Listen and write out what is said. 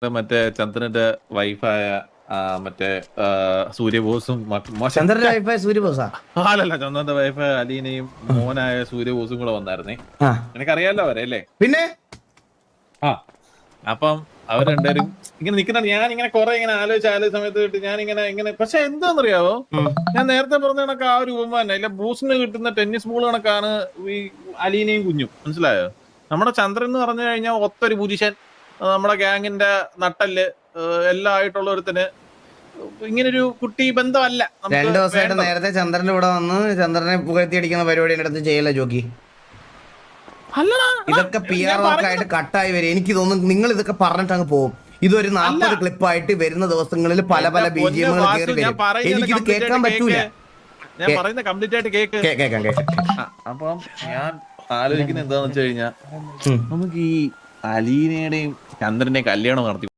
മറ്റേ ചന്ദ്രന്റെ വൈഫായ മറ്റേ സൂര്യബോസും ചന്ദ്രന്റെ വൈഫായ സൂര്യബോസാ? അല്ലല്ല, ചന്ദ്രന്റെ വൈഫായ അലീനയും മോനായ സൂര്യബോസും കൂടെ വന്നായിരുന്നേ. ആ നിനക്കറിയാലോ അവരെ അല്ലേ? പിന്നെ അപ്പം അവർ രണ്ടുപേരും ഇങ്ങനെ നിൽക്കുന്ന ഞാൻ ഇങ്ങനെ കുറെ ഇങ്ങനെ ആലോചിച്ച സമയത്ത് കിട്ടി ഞാൻ ഇങ്ങനെ പക്ഷെ എന്താണെന്നറിയാവോ, ഞാൻ നേരത്തെ പറഞ്ഞ കണക്ക് ആ ഒരു ഉപമാനം ഇല്ല, ബൂസിന് കിട്ടുന്ന ടെന്നീസ് ബോൾ കണക്കാണ് ഈ അലീനയും കുഞ്ഞും. മനസ്സിലായോ? നമ്മുടെ ചന്ദ്രൻ എന്ന് പറഞ്ഞു കഴിഞ്ഞാൽ ഒത്തൊരു പുരുഷൻ, നമ്മുടെ ഗ്യാങ്ങിന്റെ നട്ടല് എല്ലാം ആയിട്ടുള്ള ഒരുത്തന് ഇങ്ങനൊരു കുട്ടി ബന്ധമല്ല. 2 ദിവസമായിട്ട് നേരത്തെ ചന്ദ്രന്റെ കൂടെ വന്ന് ചന്ദ്രനെ പുകഴ്ത്തി അടിക്കുന്ന പരിപാടി എന്റെ അടുത്ത് ചെയ്യല ജോക്കി. ഇതൊക്കെ PR ആയിട്ട് കട്ടായി വരും. എനിക്ക് തോന്നുന്നു നിങ്ങൾ ഇതൊക്കെ പറഞ്ഞിട്ട് അങ്ങ് പോകും. ഇതൊരു 40 ക്ലിപ്പായിട്ട് വരുന്ന ദിവസങ്ങളിൽ പല പല BGMകൾ കയറി വരും. എനിക്കിത് കേൾക്കാൻ പറ്റൂല. ഞാൻ പറയുന്ന കംപ്ലീറ്റ് ആയിട്ട് കേൾക്കാം. അപ്പം ഞാൻ ആലോചിക്കുന്നത് എന്താന്ന് വെച്ച് കഴിഞ്ഞാൽ നമുക്ക് ഈ അലീനയുടെയും ചന്ദ്രന്റെയും കല്യാണം നടത്തി